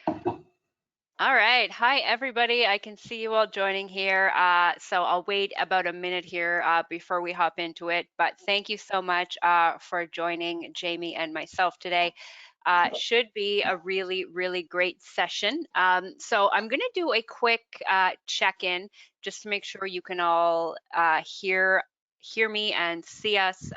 All right. Hi, everybody. I can see you all joining here. So I'll wait about a minute here before we hop into it. But thank you so much for joining Jamie and myself today. Should be a really, really great session. So I'm going to do a quick check-in just to make sure you can all hear me and see us.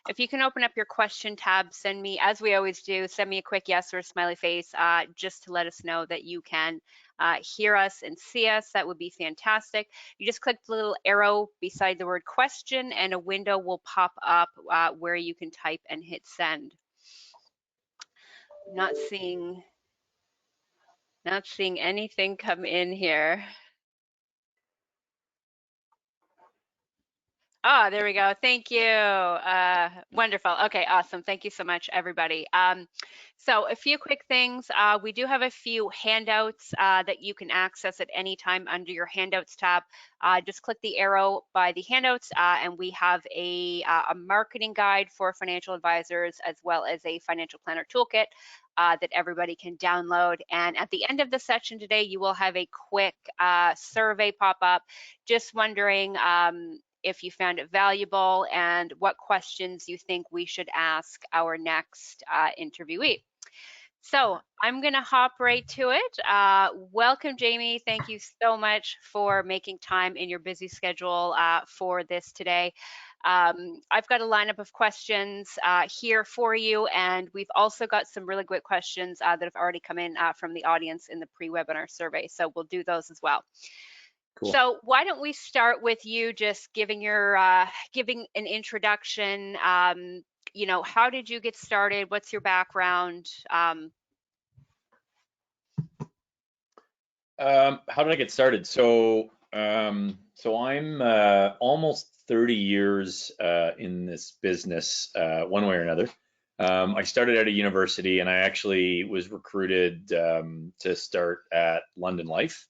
If you can open up your question tab, send me, as we always do, send me a quick yes or a smiley face just to let us know that you can hear us and see us. That would be fantastic. You just click the little arrow beside the word question and a window will pop up where you can type and hit send. Not seeing anything come in here. Oh, there we go. Thank you. Wonderful. Okay, awesome. Thank you so much, everybody. So a few quick things. We do have a few handouts that you can access at any time under your handouts tab. Just click the arrow by the handouts and we have a marketing guide for financial advisors as well as a financial planner toolkit that everybody can download. And at the end of the session today, you will have a quick survey pop up. Just wondering if you found it valuable and what questions you think we should ask our next interviewee. So I'm going to hop right to it. Welcome, Jamie. Thank you so much for making time in your busy schedule for this today. I've got a lineup of questions here for you, and we've also got some really great questions that have already come in from the audience in the pre-webinar survey. So we'll do those as well. Cool. So why don't we start with you just giving your giving an introduction. You know, how did you get started? What's your background? How did I get started? So I'm almost 30 years in this business, one way or another. I started at a university, and I actually was recruited to start at London Life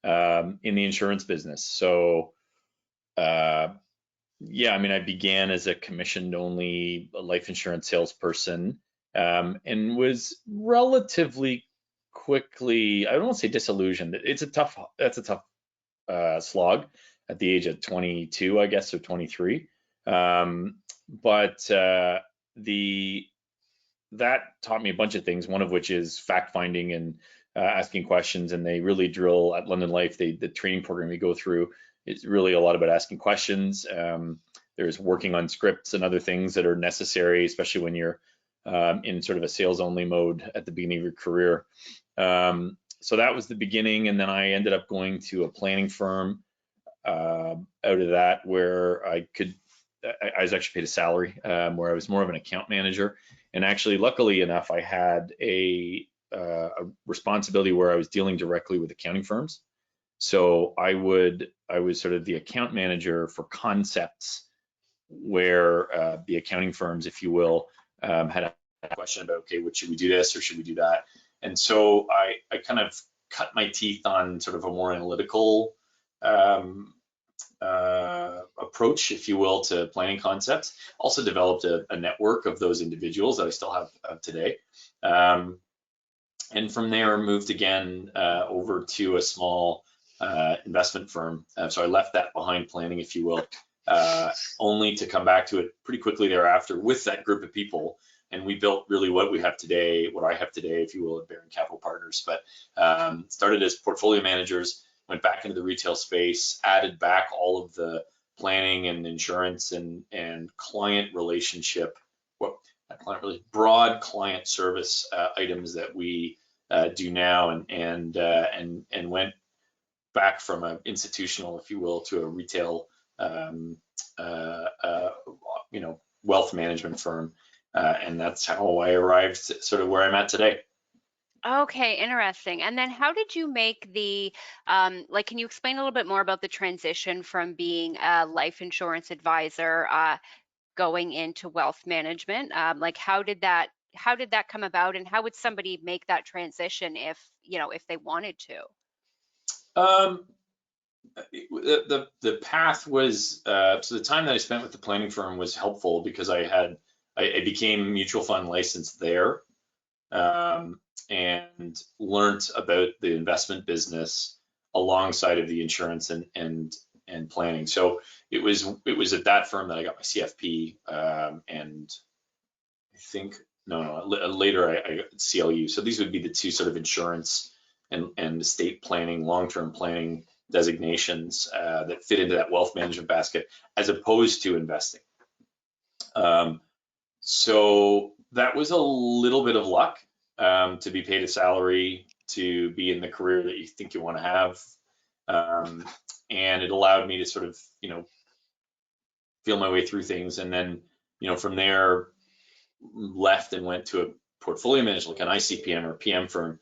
in the insurance business. So yeah, I mean, I began as a commissioned-only life insurance salesperson, and was relatively quickly, I don't want to say disillusioned. That's a tough slog at the age of 22, I guess, or 23. But that taught me a bunch of things. One of which is fact finding and asking questions. And they really drill at London Life. The training program we go through is really a lot about asking questions. There's working on scripts and other things that are necessary, especially when you're in sort of a sales only mode at the beginning of your career. So that was the beginning, and then I ended up going to a planning firm out of that, where I was actually paid a salary, where I was more of an account manager. And actually, luckily enough, I had a responsibility where I was dealing directly with accounting firms. So I was sort of the account manager for concepts where the accounting firms, if you will, had a question about, okay, what should we do this or should we do that? And so I kind of cut my teeth on sort of a more analytical approach, if you will, to planning concepts. Also developed a network of those individuals that I still have today. And from there moved again over to a small investment firm. So I left that behind, planning, if you will, only to come back to it pretty quickly thereafter with that group of people. And we built really what I have today, if you will, at Barron Capital Partners. But started as portfolio managers, went back into the retail space, added back all of the planning and insurance and client relationship, broad client service items that we do now, and went back from an institutional, if you will, to a retail, wealth management firm. And that's how I arrived sort of where I'm at today. Okay, interesting. And then how did you make the, like, can you explain a little bit more about the transition from being a life insurance advisor going into wealth management? Like, how did that come about, and how would somebody make that transition if, you know, if they wanted to? Um, the path was so the time that I spent with the planning firm was helpful because I became mutual fund licensed there. and learned about the investment business alongside of the insurance and planning. So it was at that firm that I got my CFP, and I think later I got CLU. So these would be the two sort of insurance and estate planning, long-term planning designations that fit into that wealth management basket, as opposed to investing. So that was a little bit of luck, to be paid a salary, to be in the career that you think you want to have. And it allowed me to sort of, feel my way through things. And then, from there, left and went to a portfolio manager, like an ICPM or PM firm.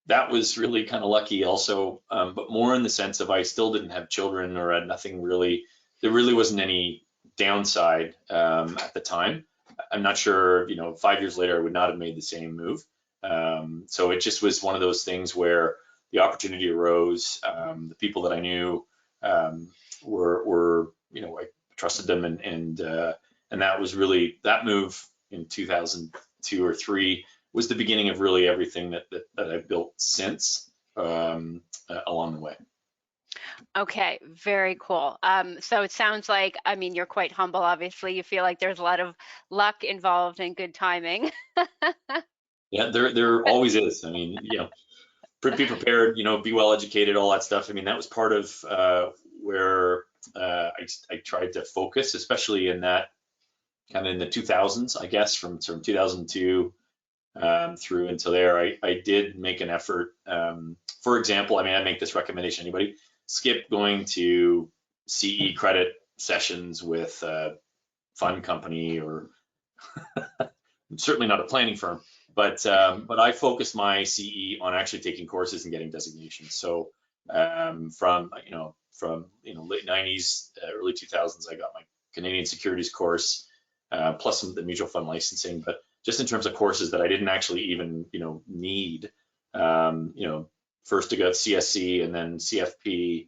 That was really kind of lucky also, but more in the sense of I still didn't have children or had nothing really, there really wasn't any downside at the time. I'm not sure, 5 years later, I would not have made the same move. So it just was one of those things where the opportunity arose. The people that I knew were I trusted them, and that was really, that move in 2002 or 3 was the beginning of really everything that I've built since along the way. Okay, very cool. So it sounds like, you're quite humble, obviously. You feel like there's a lot of luck involved and good timing. Yeah, there always is. Be prepared, be well educated, all that stuff. That was part of where I tried to focus, especially in that kind of in the 2000s, I guess, from 2002 through until there. I did make an effort. For example, I make this recommendation to anybody: skip going to CE credit sessions with a fund company, or certainly not a planning firm. But I focused my CE on actually taking courses and getting designations. So from late 90s, early 2000s, I got my Canadian securities course, plus some of the mutual fund licensing. But just in terms of courses that I didn't actually even need, first to go CSC, and then CFP,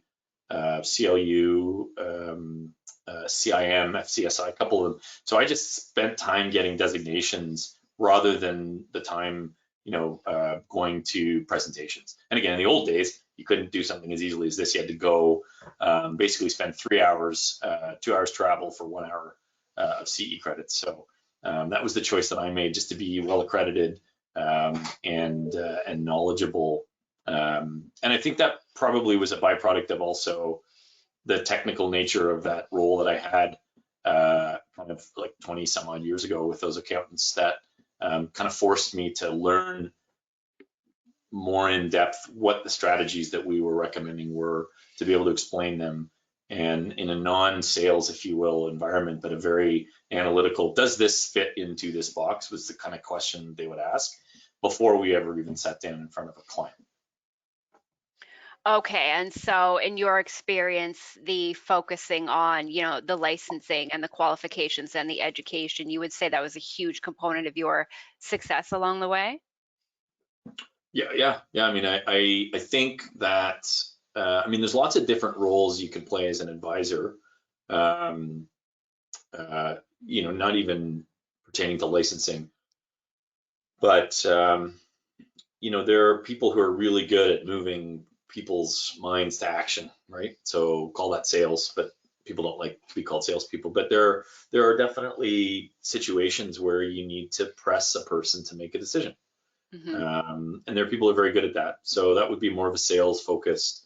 CLU, CIM, FCSI, a couple of them. So I just spent time getting designations rather than the time, going to presentations. And again, in the old days, you couldn't do something as easily as this. You had to go, basically spend 3 hours, 2 hours travel for 1 hour of CE credits. So that was the choice that I made, just to be well accredited and knowledgeable. And I think that probably was a byproduct of also the technical nature of that role that I had kind of like 20 some odd years ago with those accountants, that kind of forced me to learn more in depth what the strategies that we were recommending were, to be able to explain them, and in a non-sales, if you will, environment, but a very analytical, does this fit into this box, was the kind of question they would ask before we ever even sat down in front of a client. Okay, and so in your experience, the focusing on, the licensing and the qualifications and the education, you would say that was a huge component of your success along the way? Yeah. I think that there's lots of different roles you can play as an advisor. Not even pertaining to licensing, but there are people who are really good at moving people's minds to action, right? So call that sales, but people don't like to be called salespeople. But there are definitely situations where you need to press a person to make a decision. And there are people who are very good at that. So that would be more of a sales focused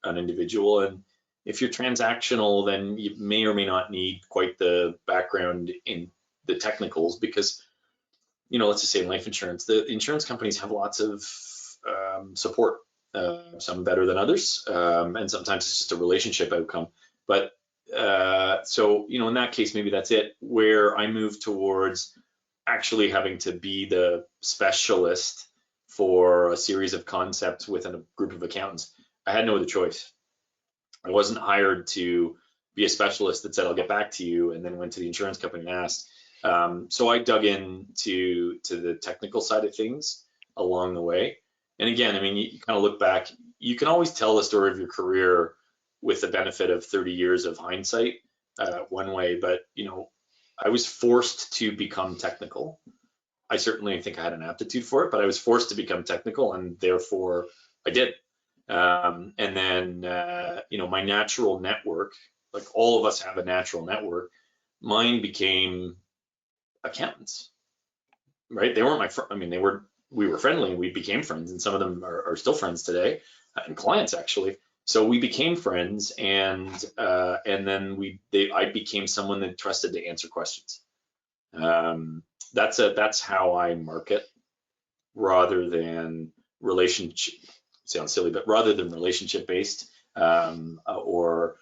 an individual. And if you're transactional, then you may or may not need quite the background in the technicals, because, let's just say in life insurance, the insurance companies have lots of support, some better than others. And sometimes it's just a relationship outcome. But so, in that case, maybe that's it, where I move towards actually having to be the specialist for a series of concepts within a group of accountants. I had no other choice. I wasn't hired to be a specialist that said, I'll get back to you, and then went to the insurance company and asked. So I dug into the technical side of things along the way. And again, you kind of look back, you can always tell the story of your career with the benefit of 30 years of hindsight one way, but I was forced to become technical. I certainly think I had an aptitude for it, but I was forced to become technical, and therefore I did. And then, my natural network, like all of us have a natural network, mine became accountants, right? They weren't my friend. I mean, we were friendly and we became friends, and some of them are still friends today, and clients actually. So we became friends, and then I became someone that trusted to answer questions. That's how I market, rather than relationship. Sounds silly, but rather than relationship based, or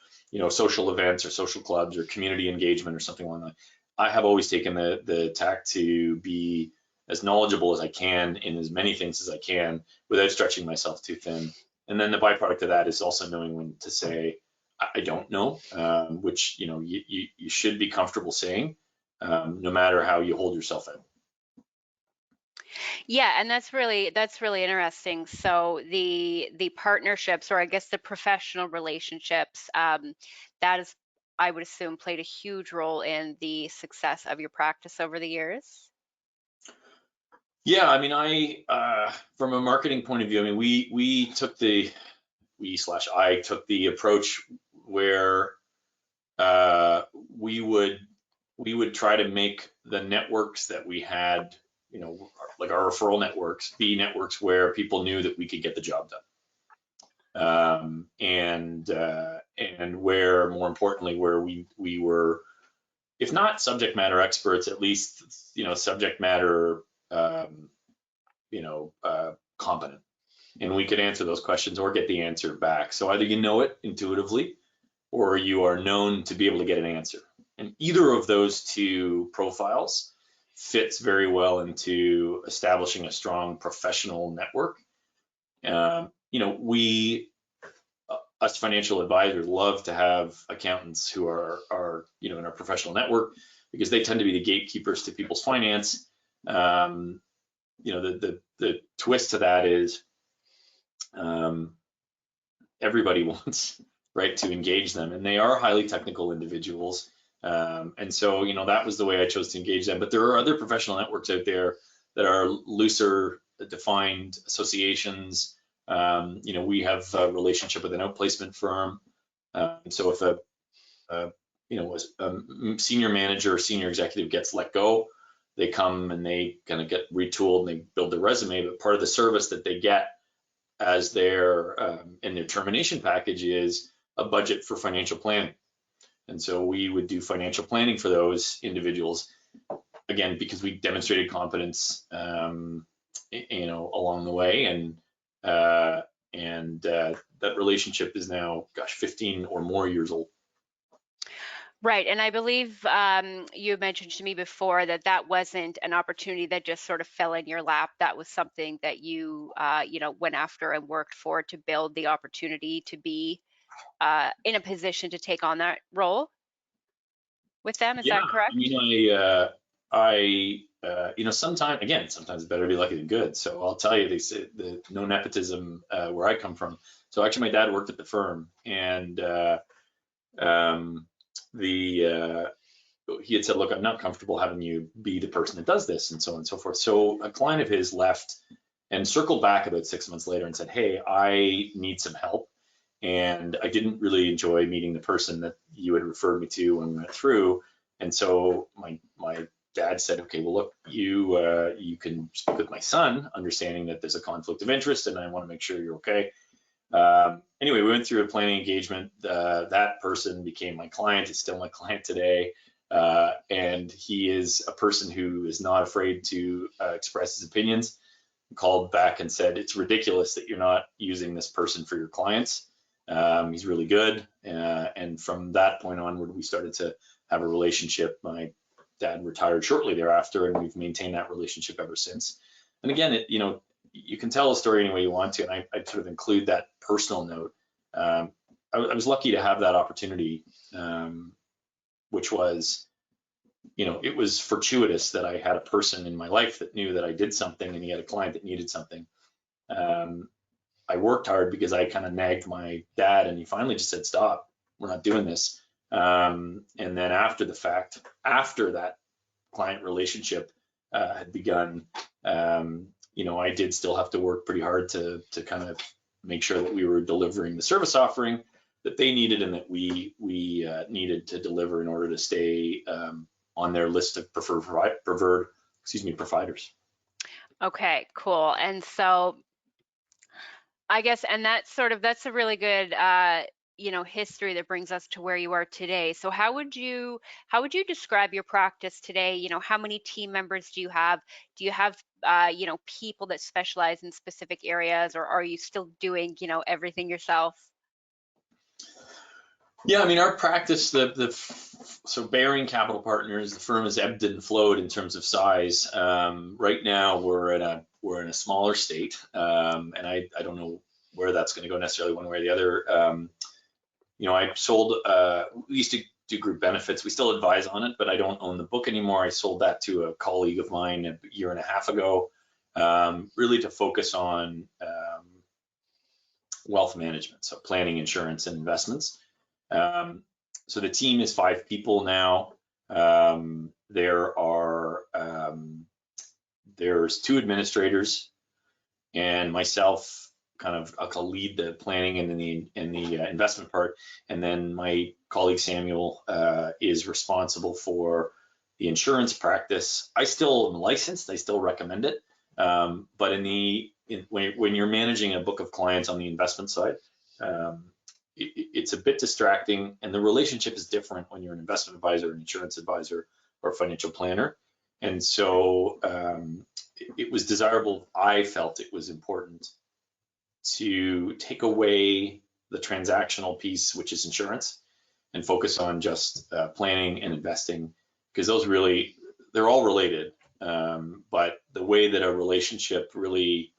social events or social clubs or community engagement or something like that. I have always taken the tack to be as knowledgeable as I can in as many things as I can without stretching myself too thin. And then the byproduct of that is also knowing when to say I don't know, which you should be comfortable saying, no matter how you hold yourself out. Yeah, and that's really interesting. So the partnerships, or I guess the professional relationships, that is, I would assume, played a huge role in the success of your practice over the years. Yeah, I mean, from a marketing point of view, I mean, I took the approach where we would try to make the networks that we had, like our referral networks, be networks where people knew that we could get the job done, and where, more importantly, where we were, if not subject matter experts, at least subject matter competent, and we could answer those questions or get the answer back. So either you know it intuitively, or you are known to be able to get an answer. And either of those two profiles fits very well into establishing a strong professional network. Us financial advisors love to have accountants who are in our professional network, because they tend to be the gatekeepers to people's finance. The twist to that is, everybody wants, right, to engage them, and they are highly technical individuals. And so, that was the way I chose to engage them. But there are other professional networks out there that are looser defined associations. We have a relationship with an outplacement firm. So if a senior manager or senior executive gets let go, they come and they kind of get retooled and they build their resume. But part of the service that they get as in their termination package is a budget for financial planning. And so we would do financial planning for those individuals, again, because we demonstrated competence, along the way. And that relationship is now, 15 or more years old. Right, and I believe you mentioned to me before that wasn't an opportunity that just sort of fell in your lap. That was something that you, went after and worked for, to build the opportunity to be in a position to take on that role with them. Is Yeah, that correct? I mean, sometimes it's better to be lucky than good. So I'll tell you, they say no nepotism where I come from. So actually, my dad worked at the firm, and he had said, "Look, I'm not comfortable having you be the person that does this," and so on and so forth. So a client of his left and circled back about 6 months later and said, "Hey, I need some help. And I didn't really enjoy meeting the person that you had referred me to when we went through." And so my dad said, "Okay, well, look, you can speak with my son, understanding that there's a conflict of interest, and I want to make sure you're okay." Anyway, we went through a planning engagement. That person became my client. Is still my client today. And he is a person who is not afraid to express his opinions. Called back and said, "It's ridiculous that you're not using this person for your clients. He's really good." And from that point onward, we started to have a relationship. My dad retired shortly thereafter, and we've maintained that relationship ever since. And again, you can tell a story any way you want to, and I sort of include that personal note. I was lucky to have that opportunity, which was, it was fortuitous that I had a person in my life that knew that I did something, and he had a client that needed something. I worked hard because I kind of nagged my dad, and he finally just said, "Stop, we're not doing this." And then after the fact, after that client relationship, had begun, I did still have to work pretty hard to kind of make sure that we were delivering the service offering that they needed and that we needed to deliver in order to stay on their list of preferred providers. Okay, cool. And so I guess, and that's a really good, history that brings us to where you are today. So how would you describe your practice today? How many team members do you have? Do you have, people that specialize in specific areas, or are you still doing, everything yourself? Yeah, I mean, our practice, so Baring Capital Partners, the firm has ebbed and flowed in terms of size. Right now, we're in a smaller state, and I don't know where that's going to go necessarily one way or the other. I sold. We used to do group benefits. We still advise on it, but I don't own the book anymore. I sold that to a colleague of mine a year and a half ago, really to focus on wealth management, so planning, insurance, and investments. So the team is 5 people now. There's 2 administrators and myself. I'll lead the planning and the investment part, and then my colleague Samuel is responsible for the insurance practice. I still am licensed. I still recommend it, but when you're managing a book of clients on the investment side, it's a bit distracting, and the relationship is different when you're an investment advisor, an insurance advisor, or a financial planner. And so it was desirable. I felt it was important to take away the transactional piece, which is insurance, and focus on just planning and investing, because they're all related. But the way that a relationship really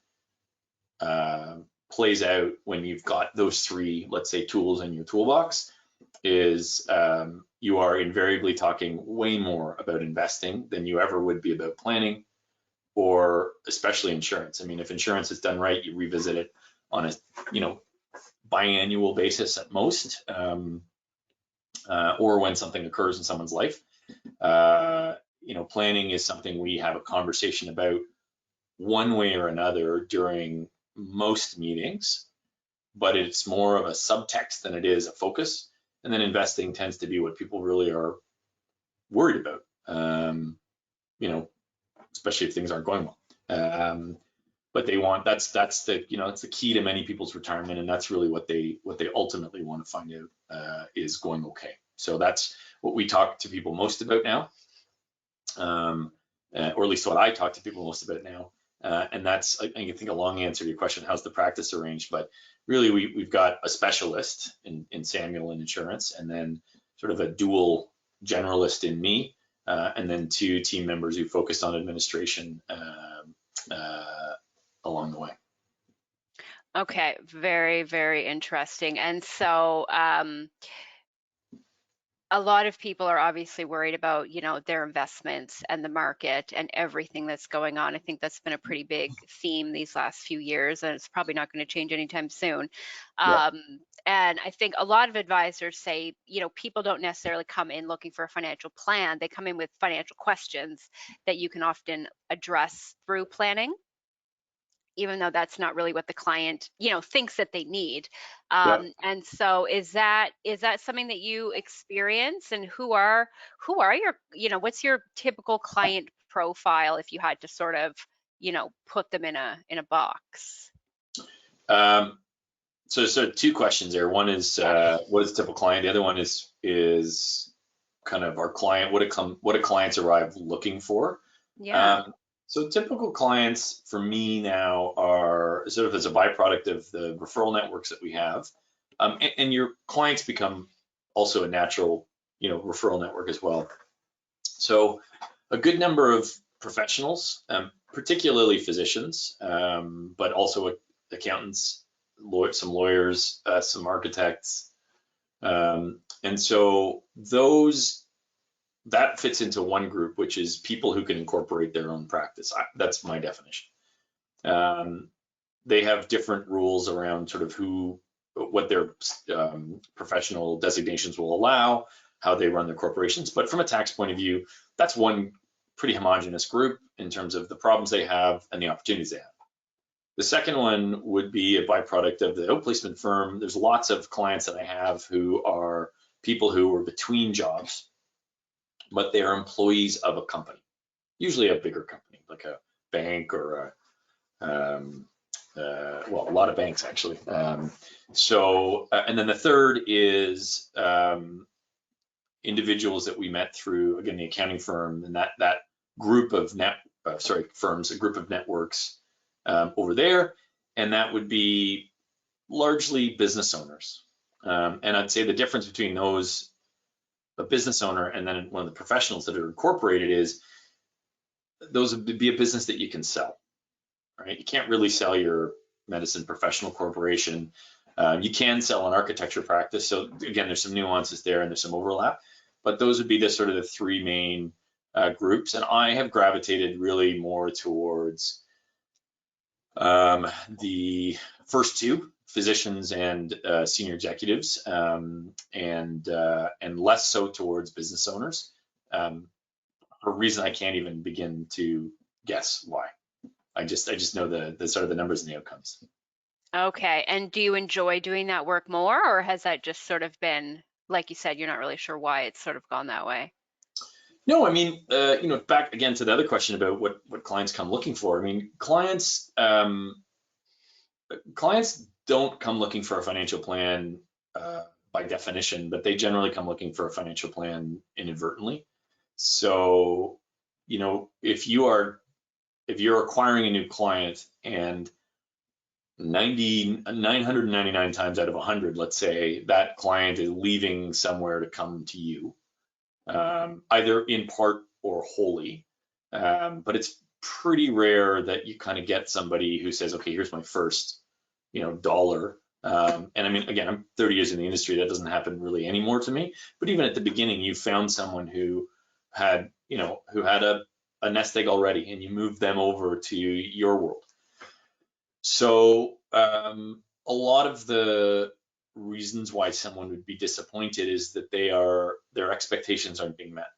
plays out when you've got those 3, let's say, tools in your toolbox is you are invariably talking way more about investing than you ever would be about planning, or especially insurance. I mean, if insurance is done right, you revisit it on a biannual basis at most, or when something occurs in someone's life. Planning is something we have a conversation about one way or another during most meetings, but it's more of a subtext than it is a focus. And then investing tends to be what people really are worried about, especially if things aren't going well. But they want, it's the key to many people's retirement, and that's really what they ultimately want to find out is going okay. So that's what we talk to people most about now, or at least what I talk to people most about now. And that's, I think, a long answer to your question, how's the practice arranged? But really, we've got a specialist in Samuel in insurance, and then sort of a dual generalist in me, and then 2 team members who focused on administration along the way. Okay, very, very interesting. And so a lot of people are obviously worried about, their investments and the market and everything that's going on. I think that's been a pretty big theme these last few years, and it's probably not going to change anytime soon. Yeah. And I think a lot of advisors say, people don't necessarily come in looking for a financial plan. They come in with financial questions that you can often address through planning, even though that's not really what the client, thinks that they need. Yeah. And so is that something that you experience? And who are your, what's your typical client profile if you had to sort of, put them in a box? So 2 questions there. One is what is a typical client? The other one is kind of our client. What do clients arrive looking for? Yeah. So typical clients for me now are sort of as a byproduct of the referral networks that we have, and your clients become also a natural, referral network as well. So a good number of professionals, particularly physicians, but also accountants, some lawyers, some architects, and so that fits into one group, which is people who can incorporate their own practice. That's my definition. They have different rules around sort of what their professional designations will allow, how they run their corporations. But from a tax point of view, that's one pretty homogenous group in terms of the problems they have and the opportunities they have. The second one would be a byproduct of the outplacement firm. There's lots of clients that I have who are people who are between jobs, but they are employees of a company, usually a bigger company, like a bank or well, a lot of banks actually. And then the third is individuals that we met through, again, the accounting firm, and that group of firms, a group of networks over there, and that would be largely business owners. And I'd say the difference between those, a business owner and then one of the professionals that are incorporated, is those would be a business that you can sell, right? You can't really sell your medicine professional corporation. You can sell an architecture practice. So again, there's some nuances there and there's some overlap, but those would be the sort of the three main groups. And I have gravitated really more towards the first two, physicians and senior executives, and less so towards business owners, for a reason I can't even begin to guess why. I just know the sort of the numbers and the outcomes. Okay, and do you enjoy doing that work more, or has that just sort of been, like you said, you're not really sure why it's sort of gone that way? No, I mean, back again to the other question about what clients come looking for. I mean, clients don't come looking for a financial plan by definition, but they generally come looking for a financial plan inadvertently. So, if you're acquiring a new client and 999 times out of 100, let's say, that client is leaving somewhere to come to you, either in part or wholly. But it's pretty rare that you kind of get somebody who says, okay, here's my first, dollar. And I mean, again, I'm 30 years in the industry. That doesn't happen really anymore to me. But even at the beginning, you found someone who had a nest egg already, and you moved them over to your world. So a lot of the reasons why someone would be disappointed is that their expectations aren't being met.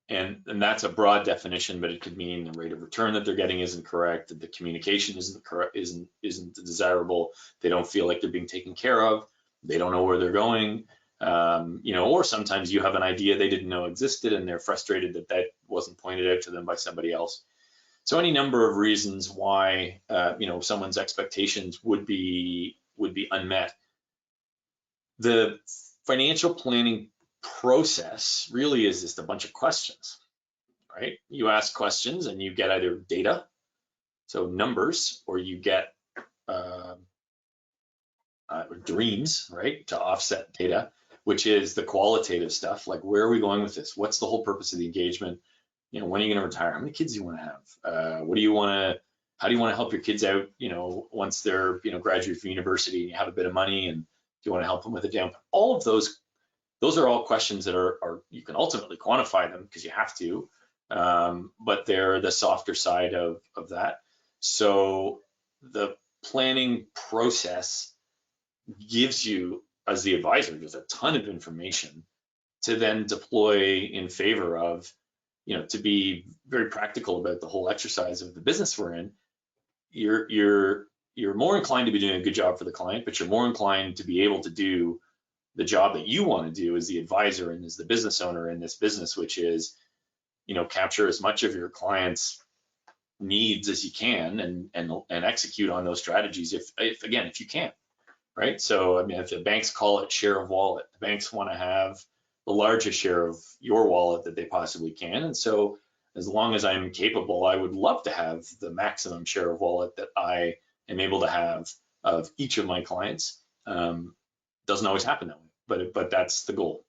And that's a broad definition, but it could mean the rate of return that they're getting isn't correct, that the communication isn't correct, isn't desirable. They don't feel like they're being taken care of. They don't know where they're going. Or sometimes you have an idea they didn't know existed, and they're frustrated that wasn't pointed out to them by somebody else. So any number of reasons why someone's expectations would be unmet. The financial planning process really is just a bunch of questions, right? You ask questions and you get either data, so numbers, or you get dreams, right, to offset data, which is the qualitative stuff, like where are we going with this? What's the whole purpose of the engagement? When are you going to retire? How many kids do you want to have? How do you want to help your kids out, once they're, graduate from university and you have a bit of money, and do you want to help them with a down? All of those are all questions that are you can ultimately quantify them because you have to, but they're the softer side of that. So the planning process gives you, as the advisor, just a ton of information to then deploy in favor of, to be very practical about the whole exercise of the business we're in. You're more inclined to be doing a good job for the client, but you're more inclined to be able to do the job that you want to do as the advisor and as the business owner in this business, which is, capture as much of your client's needs as you can and execute on those strategies if you can, right? So, I mean, if the banks call it share of wallet, the banks want to have the largest share of your wallet that they possibly can. And so as long as I'm capable, I would love to have the maximum share of wallet that I am able to have of each of my clients. Doesn't always happen that way, but that's the goal.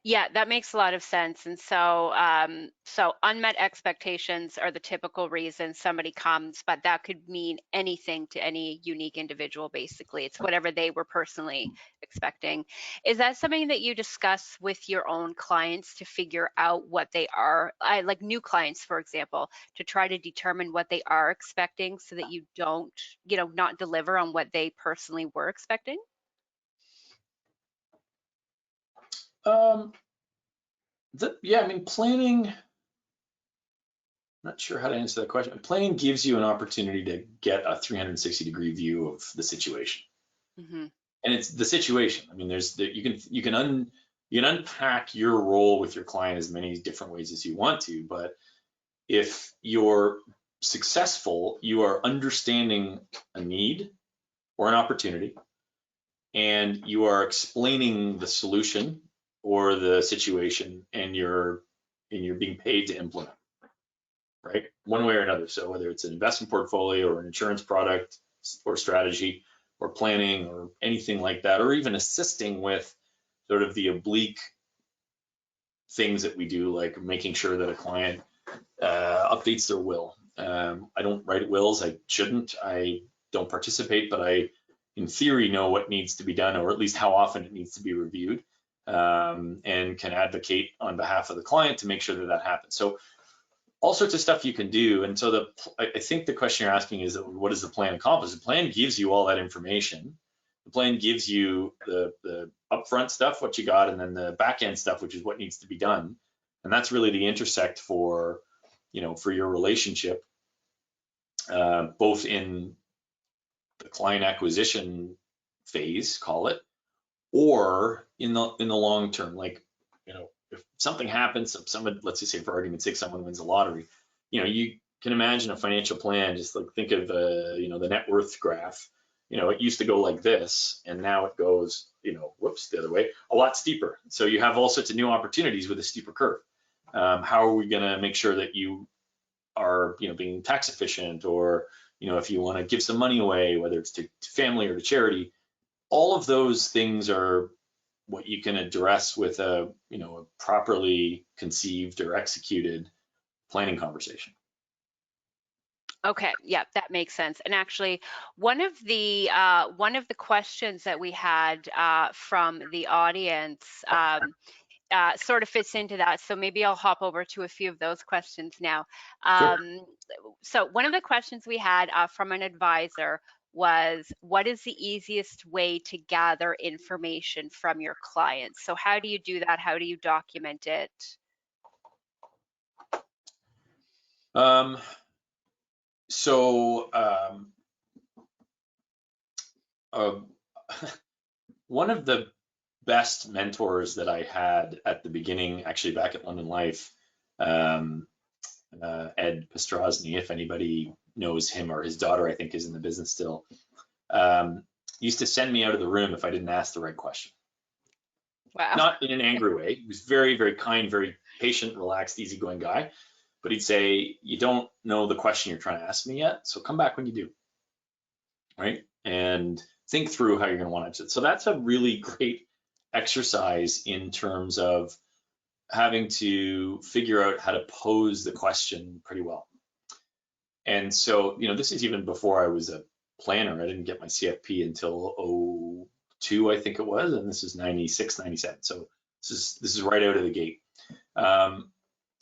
Yeah, that makes a lot of sense. And so, so unmet expectations are the typical reason somebody comes, but that could mean anything to any unique individual, basically. It's whatever they were personally expecting. Is that something that you discuss with your own clients to figure out what they are, like new clients, for example, to try to determine what they are expecting so that you don't, not deliver on what they personally were expecting? Yeah, I mean, planning, I'm not sure how to answer that question. Planning gives you an opportunity to get a 360-degree view of the situation. Hmm. And it's the situation. I mean, you can unpack your role with your client as many different ways as you want to, but if you're successful, you are understanding a need or an opportunity, and you are explaining the solution or the situation, and you're being paid to implement, right? One way or another. So whether it's an investment portfolio or an insurance product or strategy or planning or anything like that, or even assisting with sort of the oblique things that we do, like making sure that a client updates their will. I don't write wills. I shouldn't. I don't participate, but I, in theory, know what needs to be done, or at least how often it needs to be reviewed, and can advocate on behalf of the client to make sure that that happens. So all sorts of stuff you can do. And so I think the question you're asking is, what does the plan accomplish? The plan gives you all that information. The plan gives you the upfront stuff, what you got, and then the back end stuff, which is what needs to be done. And that's really the intersect for, for your relationship, both in the client acquisition phase, call it, or in the long term. Like, if something happens, someone, let's just say for argument's sake, someone wins the lottery, you can imagine a financial plan. Just like think of the net worth graph. It used to go like this, and now it goes, whoops, the other way, a lot steeper. So you have all sorts of new opportunities with a steeper curve. How are we going to make sure that you are, being tax efficient, or, if you want to give some money away, whether it's to family or to charity, all of those things are what you can address with a properly conceived or executed planning conversation. Okay, yeah, that makes sense. And actually, one of the questions that we had from the audience sort of fits into that. So maybe I'll hop over to a few of those questions now. Sure. So one of the questions we had from an advisor was, what is the easiest way to gather information from your clients? So how do you do that? How do you document it? Um, so uh, one of the best mentors that I had at the beginning, actually back at London Life, um, Ed Pastrosny, if anybody knows him, or his daughter, I think, is in the business still, used to send me out of the room if I didn't ask the right question. Wow. Not in an angry way. He was very, very kind, very patient, relaxed, easygoing guy. But he'd say, you don't know the question you're trying to ask me yet, so come back when you do, right? And think through how you're going to want to answer it. So that's a really great exercise in terms of having to figure out how to pose the question pretty well. And so, this is even before I was a planner. I didn't get my CFP until 02, I think it was, and this is 96, 97. So this is right out of the gate.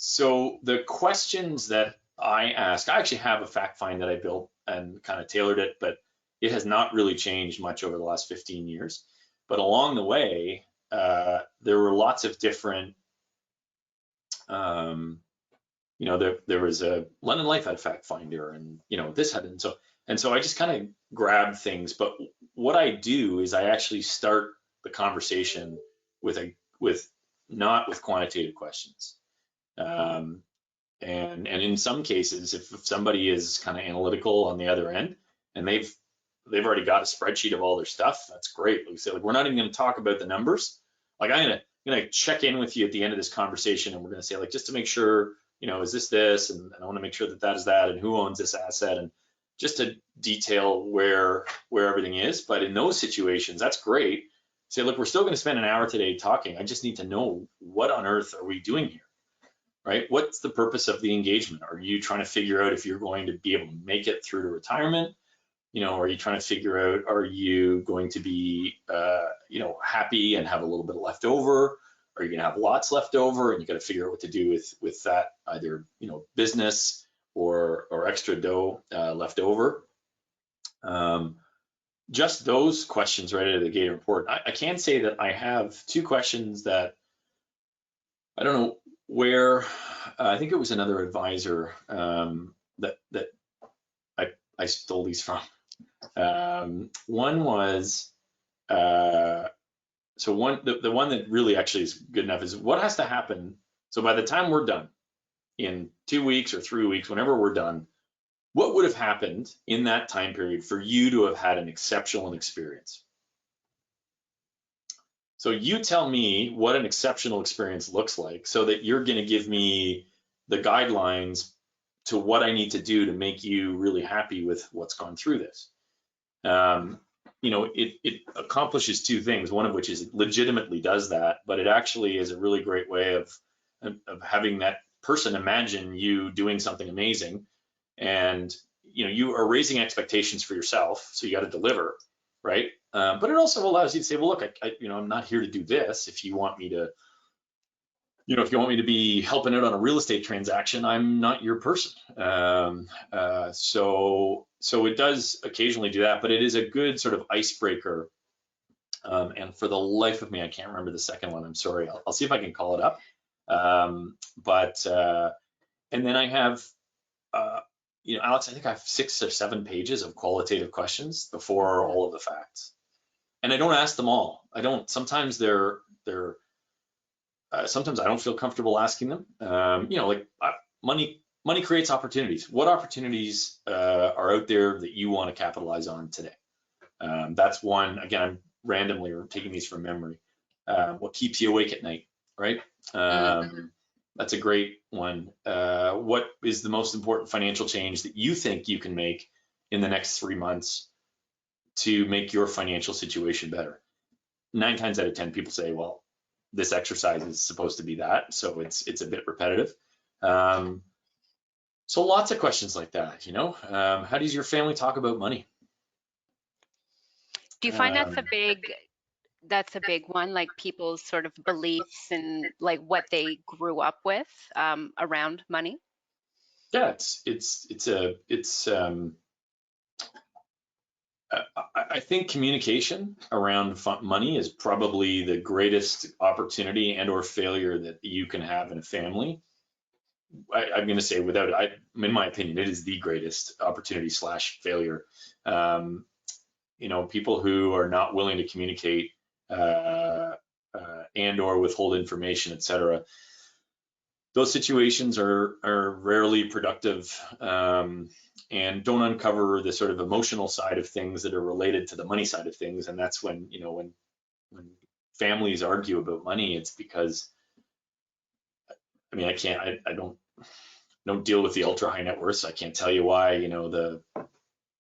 So the questions that I ask, I actually have a fact find that I built and kind of tailored it, but it has not really changed much over the last 15 years. But along the way, there were lots of different, there was a London Life had fact finder, and this had, and so I just kind of grabbed things. But what I do is I actually start the conversation with not with quantitative questions. And in some cases, if somebody is kind of analytical on the other end, and they've already got a spreadsheet of all their stuff, that's great. We say, like, we're not even going to talk about the numbers. Like, I'm gonna check in with you at the end of this conversation, and we're going to say, like, just to make sure, is this, and I want to make sure that that is that, and who owns this asset, and just to detail where everything is. But in those situations, that's great. Say, look, we're still going to spend an hour today talking. I just need to know, what on earth are we doing here? Right? What's the purpose of the engagement? Are you trying to figure out if you're going to be able to make it through to retirement? Are you trying to figure out, are you going to be, happy and have a little bit left over? Are you going to have lots left over, and you got to figure out what to do with that, either, business or extra dough left over? Just those questions right out of the gate are important. I can say that I have two questions that, I don't know where I think it was another advisor that I stole these from. One was so the one that really actually is good enough is what has to happen. So by the time we're done in 2 weeks or 3 weeks, whenever we're done, what would have happened in that time period for you to have had an exceptional experience? So you tell me what an exceptional experience looks like so that you're going to give me the guidelines to what I need to do to make you really happy with what's gone through this. It accomplishes two things, one of which is it legitimately does that, but it actually is a really great way of having that person imagine you doing something amazing. And you are raising expectations for yourself, so you got to deliver, right? But it also allows you to say, well, look, I'm not here to do this. If you want me to, if you want me to be helping out on a real estate transaction, I'm not your person. So it does occasionally do that, but it is a good sort of icebreaker. And for the life of me, I can't remember the second one. I'm sorry. I'll see if I can call it up. And then I have, Alex, I think I have 6 or 7 pages of qualitative questions before all of the facts. And I don't ask them all. I don't. Sometimes sometimes I don't feel comfortable asking them. Money creates opportunities. What opportunities are out there that you want to capitalize on today? That's one. Again, I'm randomly taking these from memory. What keeps you awake at night, right? That's a great one. What is the most important financial change that you think you can make in the next 3 months to make your financial situation better? 9 times out of 10, people say, well, this exercise is supposed to be that. So it's a bit repetitive. So lots of questions like that, how does your family talk about money? Do you find that's a big one, like people's sort of beliefs and like what they grew up with around money? Yeah, I think communication around money is probably the greatest opportunity and or failure that you can have in a family. I'm going to say in my opinion, it is the greatest opportunity / failure. People who are not willing to communicate and or withhold information, etc. Those situations are rarely productive and don't uncover the sort of emotional side of things that are related to the money side of things. And that's when families argue about money, it's because, I don't deal with the ultra high net worths. I can't tell you why, the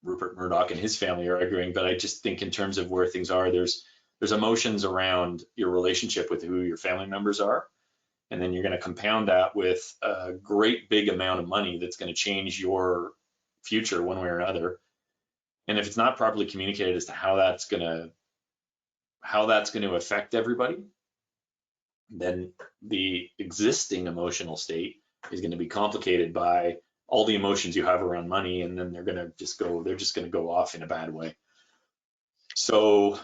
Rupert Murdoch and his family are arguing, but I just think in terms of where things are, there's emotions around your relationship with who your family members are. And then you're going to compound that with a great big amount of money that's going to change your future one way or another. And if it's not properly communicated as to how that's going to affect everybody, then the existing emotional state is going to be complicated by all the emotions you have around money, and then they're just going to go off in a bad way. So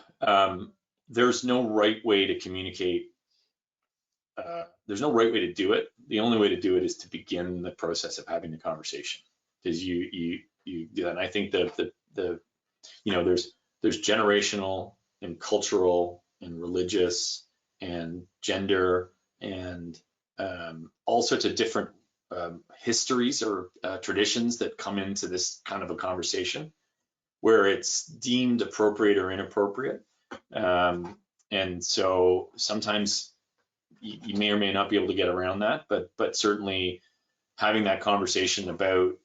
there's no right way to communicate. There's no right way to do it. The only way to do it is to begin the process of having the conversation, because you do that. And I think there's generational and cultural and religious and gender and all sorts of different histories or traditions that come into this kind of a conversation where it's deemed appropriate or inappropriate. And so sometimes you may or may not be able to get around that, but certainly having that conversation about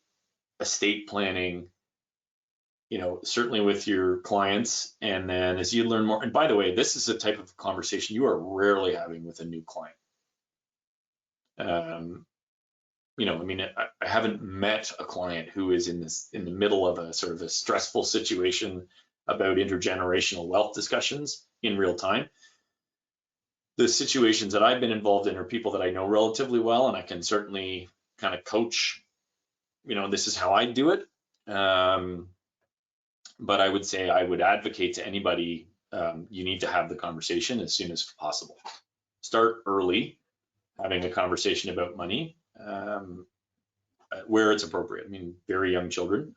estate planning, certainly with your clients, and then as you learn more, and by the way, this is a type of conversation you are rarely having with a new client. I haven't met a client who is in the middle of a sort of a stressful situation about intergenerational wealth discussions in real time. The situations that I've been involved in are people that I know relatively well, and I can certainly kind of coach, this is how I do it. But I would say I would advocate to anybody, you need to have the conversation as soon as possible. Start early. having a conversation about money where it's appropriate. I mean, very young children,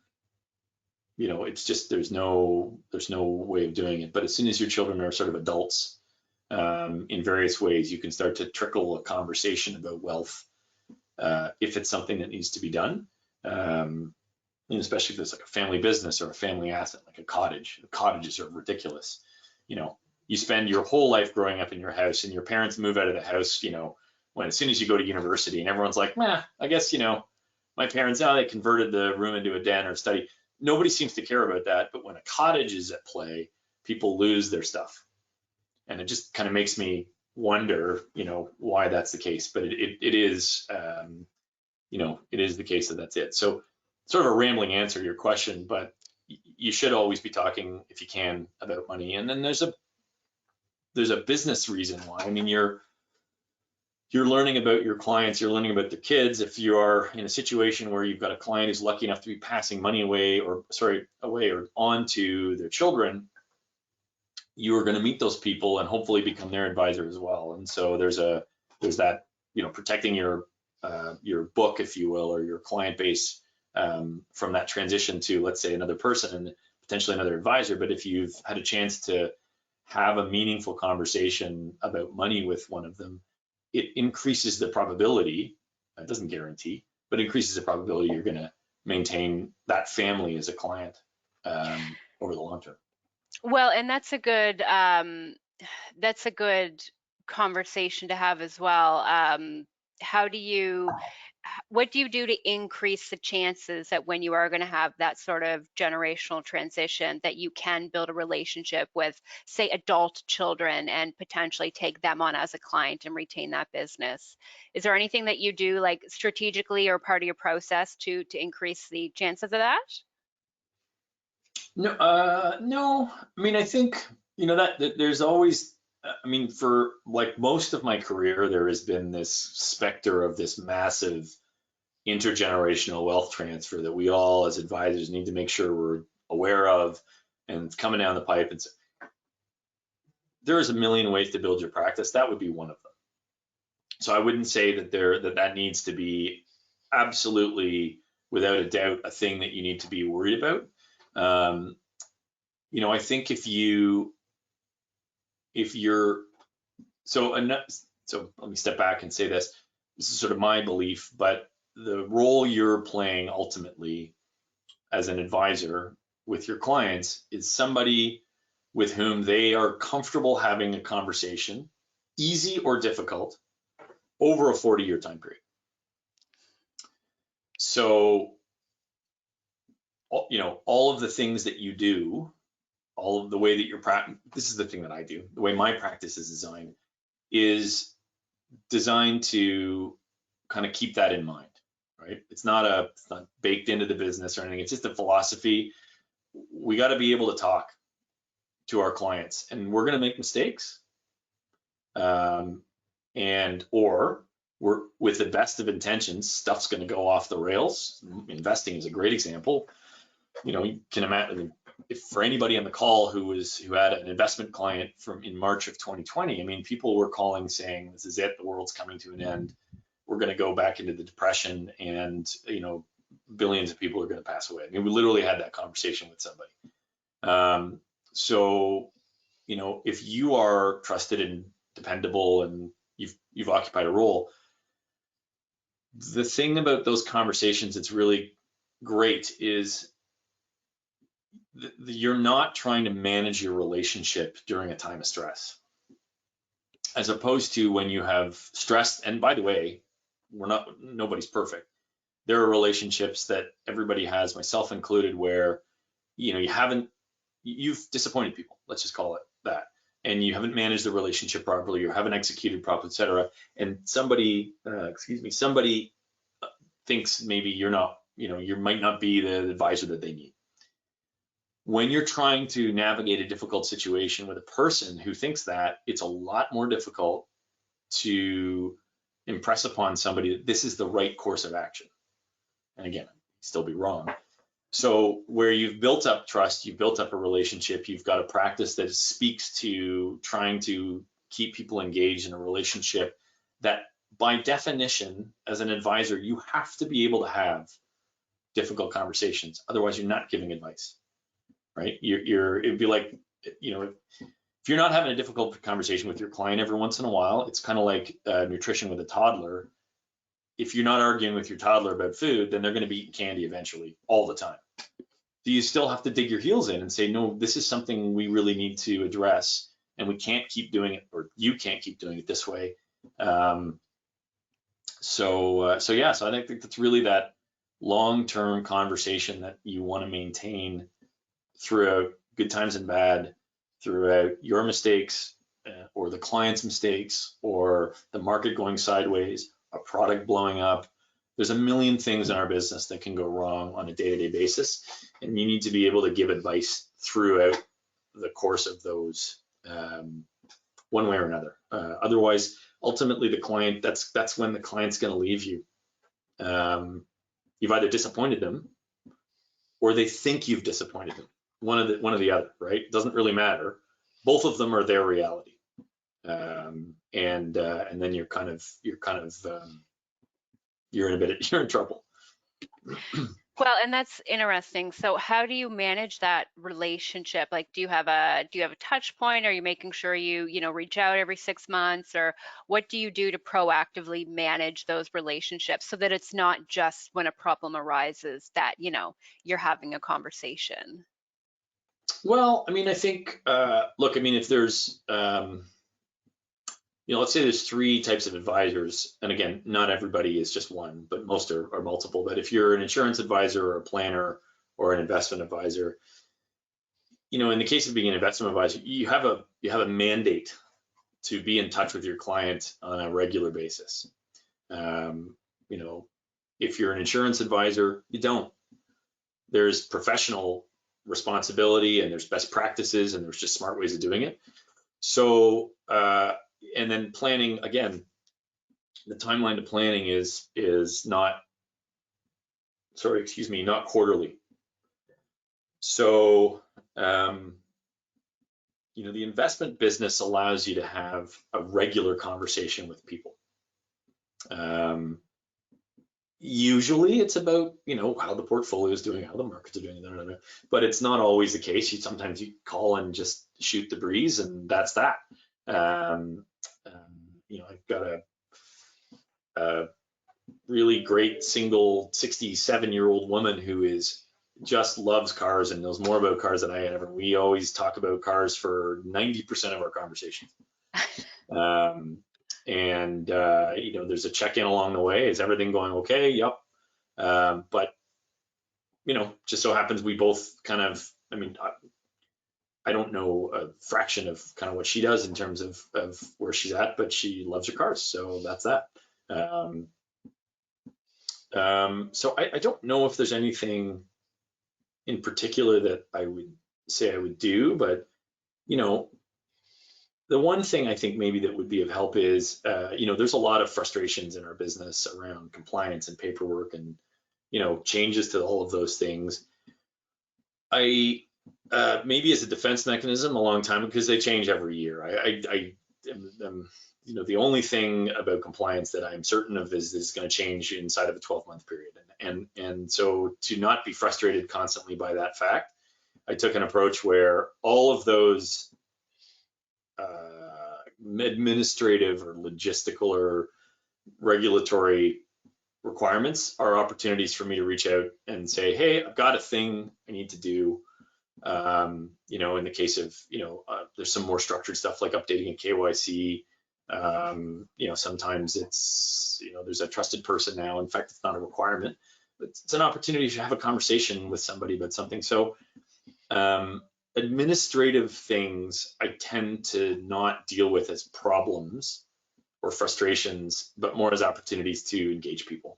you know, it's just there's no way of doing it. But as soon as your children are sort of adults, in various ways, you can start to trickle a conversation about wealth if it's something that needs to be done. And especially if it's like a family business or a family asset, like a cottage. Cottages are ridiculous. You know, you spend your whole life growing up in your house, and your parents move out of the house, you know, when as soon as you go to university, and everyone's like, nah, I guess, you know, my parents, oh, they converted the room into a den or a study. Nobody seems to care about that. But when a cottage is at play, people lose their stuff. And it just kind of makes me wonder, you know, why that's the case. But it is, you know, it is the case that that's it. So sort of a rambling answer to your question, but you should always be talking, if you can, about money. And then there's a business reason why. I mean, you're learning about your clients, you're learning about the kids. If you are in a situation where you've got a client who's lucky enough to be passing money away or on to their children, you are going to meet those people and hopefully become their advisor as well. And so there's that, you know, protecting your book, if you will, or your client base from that transition to, let's say, another person and potentially another advisor. But if you've had a chance to have a meaningful conversation about money with one of them, it increases the probability, it doesn't guarantee, but increases the probability you're going to maintain that family as a client over the long term. Well, and that's a good conversation to have as well. What do you do to increase the chances that when you are going to have that sort of generational transition, that you can build a relationship with, say, adult children and potentially take them on as a client and retain that business? Is there anything that you do, like strategically or part of your process, to increase the chances of that? No. I mean, I think, you know, that there's always, I mean, for like most of my career, there has been this specter of this massive intergenerational wealth transfer that we all as advisors need to make sure we're aware of, and it's coming down the pipe. And so, there's a million ways to build your practice. That would be one of them. So I wouldn't say that needs to be absolutely, without a doubt, a thing that you need to be worried about. You know, I think if you're, so let me step back and say this. This is sort of my belief, but the role you're playing ultimately as an advisor with your clients is somebody with whom they are comfortable having a conversation, easy or difficult, over a 40-year time period. So, you know, all of the things that you do, all of the way that you're this is the thing that I do, the way my practice is designed to kind of keep that in mind, right? It's not baked into the business or anything. It's just a philosophy. We got to be able to talk to our clients, and we're going to make mistakes. Or we're, with the best of intentions, stuff's going to go off the rails. Investing is a great example. You know, you can imagine, if for anybody on the call who had an investment client in March of 2020, I mean, people were calling saying, this is it, the world's coming to an end. We're going to go back into the depression, and, you know, billions of people are going to pass away. I mean, we literally had that conversation with somebody. So, you know, if you are trusted and dependable and you've occupied a role, the thing about those conversations that's really great is you're not trying to manage your relationship during a time of stress, as opposed to when you have stress. And by the way, nobody's perfect. There are relationships that everybody has, myself included, where, you know, you've disappointed people, let's just call it that, and you haven't managed the relationship properly, you haven't executed properly, etc. And somebody thinks maybe you're not, you know, you might not be the advisor that they need. When you're trying to navigate a difficult situation with a person who thinks that, it's a lot more difficult to impress upon somebody that this is the right course of action. And again, still be wrong. So where you've built up trust, you've built up a relationship, you've got a practice that speaks to trying to keep people engaged in a relationship that by definition, as an advisor, you have to be able to have difficult conversations. Otherwise, you're not giving advice, right? It'd be like, if you're not having a difficult conversation with your client every once in a while, it's kind of like nutrition with a toddler. If you're not arguing with your toddler about food, then they're going to be eating candy eventually, all the time. So you still have to dig your heels in and say, no, this is something we really need to address, and we can't keep doing it, or you can't keep doing it this way. So I think that's really that long-term conversation that you want to maintain throughout good times and bad, throughout your mistakes or the client's mistakes or the market going sideways, a product blowing up. There's a million things in our business that can go wrong on a day-to-day basis, and you need to be able to give advice throughout the course of those, one way or another. Otherwise, ultimately, the client, that's when the client's going to leave you. You've either disappointed them, or they think you've disappointed them. One of the other, right? It doesn't really matter. Both of them are their reality, and then you're in trouble. Well, and that's interesting. So how do you manage that relationship? Like, do you have a touch point? Are you making sure you reach out every 6 months, or what do you do to proactively manage those relationships so that it's not just when a problem arises that, you're having a conversation? Well, I mean, I think, look, I mean, if there's, let's say there's 3 types of advisors, and again, not everybody is just one, but most are multiple. But if you're an insurance advisor or a planner or an investment advisor, in the case of being an investment advisor, you have a mandate to be in touch with your client on a regular basis. If you're an insurance advisor, you don't. There's professional responsibility, and there's best practices, and there's just smart ways of doing it. So, and then planning, again, the timeline to planning is not quarterly. So, the investment business allows you to have a regular conversation with people. Usually it's about, how the portfolio is doing, how the markets are doing, but it's not always the case. Sometimes you call and just shoot the breeze, and that's that. I've got a really great single 67-year-old woman who just loves cars and knows more about cars than I ever. We always talk about cars for 90% of our conversations. There's a check-in along the way. Is everything going okay? Yep. But just so happens we both kind of, I don't know a fraction of kind of what she does in terms of where she's at, but she loves her cars, so that's that. So I don't know if there's anything in particular that I would say I would do, but the one thing I think maybe that would be of help is, there's a lot of frustrations in our business around compliance and paperwork and, changes to all of those things. I maybe as a defense mechanism a long time, because they change every year. The only thing about compliance that I'm certain of is going to change inside of a 12-month period. And so to not be frustrated constantly by that fact, I took an approach where all of those administrative or logistical or regulatory requirements are opportunities for me to reach out and say, hey, I've got a thing I need to do. In the case of, there's some more structured stuff like updating a KYC. Sometimes it's, there's a trusted person now. In fact, it's not a requirement, but it's an opportunity to have a conversation with somebody about something. So, administrative things I tend to not deal with as problems or frustrations, but more as opportunities to engage people.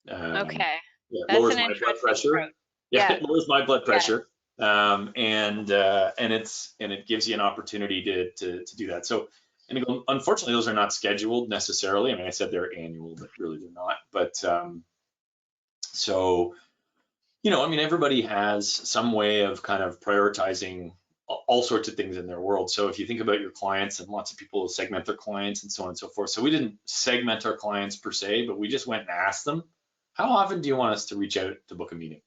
Okay. Yeah, That's lowers an my blood pressure. approach. Yeah, it lowers my blood pressure. Yeah. And it gives you an opportunity to do that. So, and unfortunately, those are not scheduled necessarily. I mean, I said they're annual, but really they're not. But everybody has some way of kind of prioritizing all sorts of things in their world. So if you think about your clients, and lots of people segment their clients and so on and so forth. So we didn't segment our clients per se, but we just went and asked them, how often do you want us to reach out to book a meeting?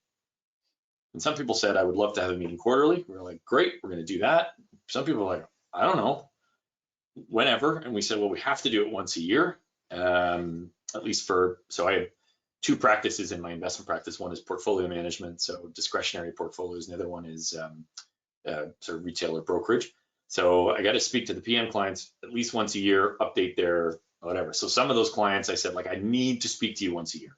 And some people said, I would love to have a meeting quarterly. We were like, great, we're going to do that. Some people were like, I don't know, whenever. And we said, well, we have to do it once a year, at least for, so I have two practices in my investment practice. One is portfolio management, so discretionary portfolios, and the other one is sort of retail or brokerage. So I got to speak to the PM clients at least once a year, update their whatever. So some of those clients, I said, like, I need to speak to you once a year.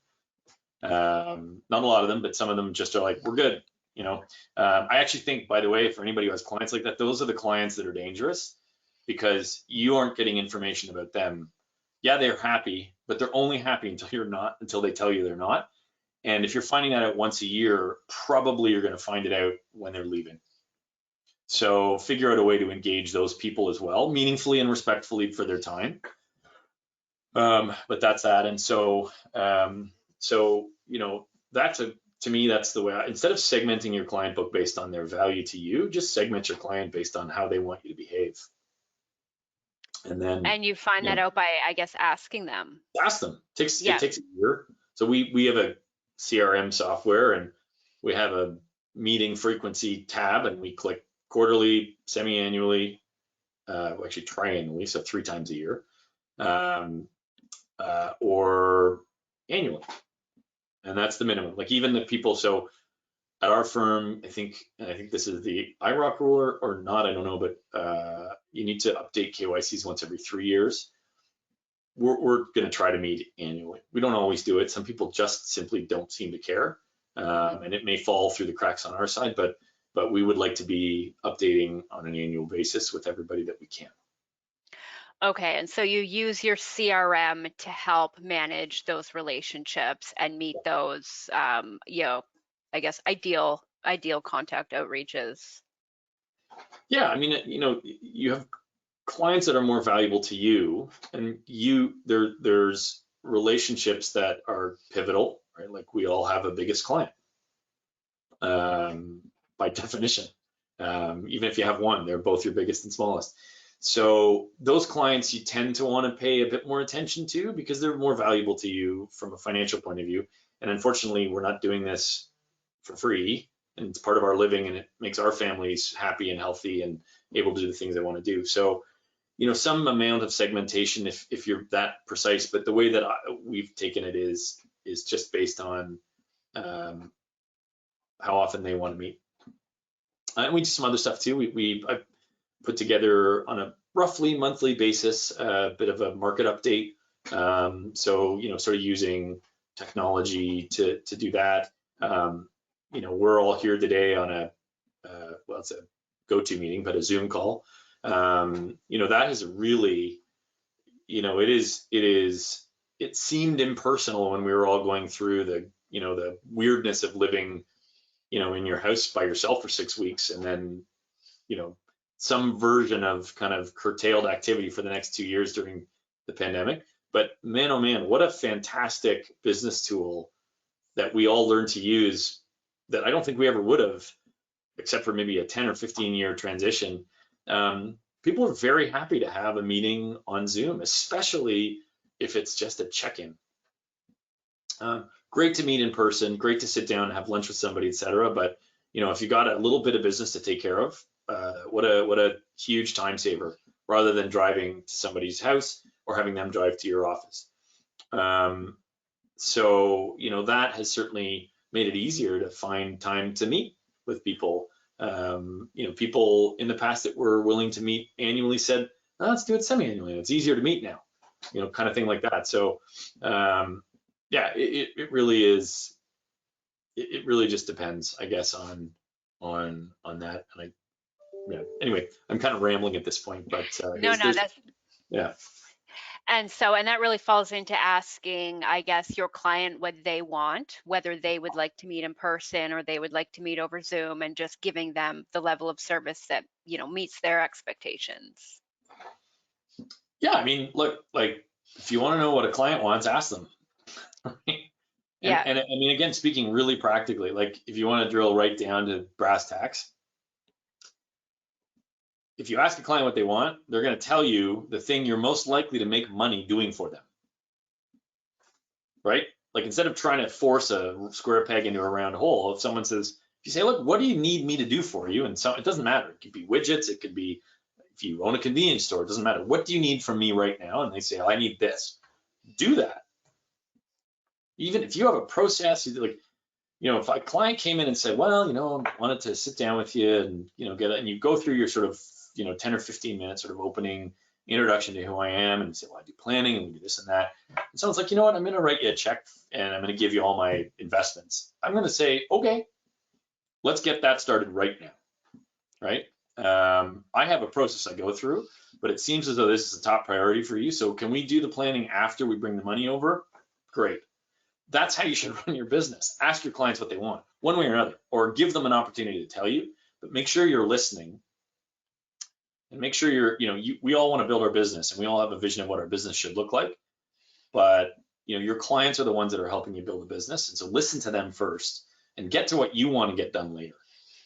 Not a lot of them, but some of them just are like, we're good. You know, I actually think, by the way, for anybody who has clients like that, those are the clients that are dangerous, because you aren't getting information about them. Yeah, they're happy, but they're only happy until you're not, until they tell you they're not. And if you're finding that out once a year, probably you're going to find it out when they're leaving. So figure out a way to engage those people as well, meaningfully and respectfully for their time. But that's that. And so, you know, to me, that's the way, instead of segmenting your client book based on their value to you, just segment your client based on how they want you to behave. And then, And you find you that know, out by, I guess, asking them. ask them. Yeah. It takes a year. So we have a CRM software, and we have a meeting frequency tab, and we click quarterly, semi-annually, actually triannually, so 3 times a year, or annually. And that's the minimum. Like even the people, so at our firm, I think this is the IROC rule or not, I don't know, but you need to update KYCs once every 3 years. We're going to try to meet annually. We don't always do it. Some people just simply don't seem to care, and it may fall through the cracks on our side, but we would like to be updating on an annual basis with everybody that we can. Okay, and so you use your CRM to help manage those relationships and meet those, you know, I guess ideal contact outreaches. Yeah, I mean, you know, you have clients that are more valuable to you, and there's relationships that are pivotal, right? Like we all have a biggest client, by definition. Even if you have one, they're both your biggest and smallest. So those clients you tend to want to pay a bit more attention to because they're more valuable to you from a financial point of view. And unfortunately, we're not doing this for free, and it's part of our living, and it makes our families happy and healthy and able to do the things they want to do. So, you know, some amount of segmentation if you're that precise, but the way that we've taken it is just based on how often they want to meet. And we do some other stuff too. I put together on a roughly monthly basis a bit of a market update. So, you know, sort of using technology to do that. You know, we're all here today on a, well, it's a go-to meeting, but a Zoom call. You know, that has really, you know, it seemed impersonal when we were all going through the, you know, the weirdness of living, you know, in your house by yourself for 6 weeks, and then, you know, some version of kind of curtailed activity for the next 2 years during the pandemic. But man, oh man, what a fantastic business tool that we all learned to use that I don't think we ever would have, except for maybe a 10 or 15-year transition. People are very happy to have a meeting on Zoom, especially if it's just a check-in. Great to meet in person, great to sit down and have lunch with somebody, etc. But you know, if you got a little bit of business to take care of, what a huge time saver, rather than driving to somebody's house or having them drive to your office. So you know, that has certainly made it easier to find time to meet with people. You know, people in the past that were willing to meet annually said, oh, let's do it semi-annually. It's easier to meet now, you know, kind of thing like that. So yeah, it really is. It really just depends, I guess, on that. And yeah. Anyway, I'm kind of rambling at this point, but No, no, that's, yeah. and so, and that really falls into asking, I guess, your client what they want, whether they would like to meet in person or they would like to meet over Zoom, and just giving them the level of service that, you know, meets their expectations. Yeah, I mean, look, like if you want to know what a client wants, ask them. Yeah. And I mean, again, speaking really practically, like if you want to drill right down to brass tacks, if you ask a client what they want, they're going to tell you the thing you're most likely to make money doing for them, right? Like instead of trying to force a square peg into a round hole, if someone says, if you say, look, what do you need me to do for you? And so it doesn't matter. It could be widgets. It could be if you own a convenience store, it doesn't matter. What do you need from me right now? And they say, oh, I need this. Do that. Even if you have a process, like, if a client came in and said, well, I wanted to sit down with you and, get it, and you go through your sort of, 10 or 15 minutes sort of opening introduction to who I am, and you say, well, I do planning and we do this and that. And someone's like, you know what, I'm going to write you a check and I'm going to give you all my investments. I'm going to say, okay, let's get that started right now, right? I have a process I go through, but it seems as though this is a top priority for you. So can we do the planning after we bring the money over? Great. That's how you should run your business. Ask your clients what they want, one way or another, or give them an opportunity to tell you, but make sure you're listening and make sure we all want to build our business and we all have a vision of what our business should look like. But, your clients are the ones that are helping you build a business. And so listen to them first and get to what you want to get done later.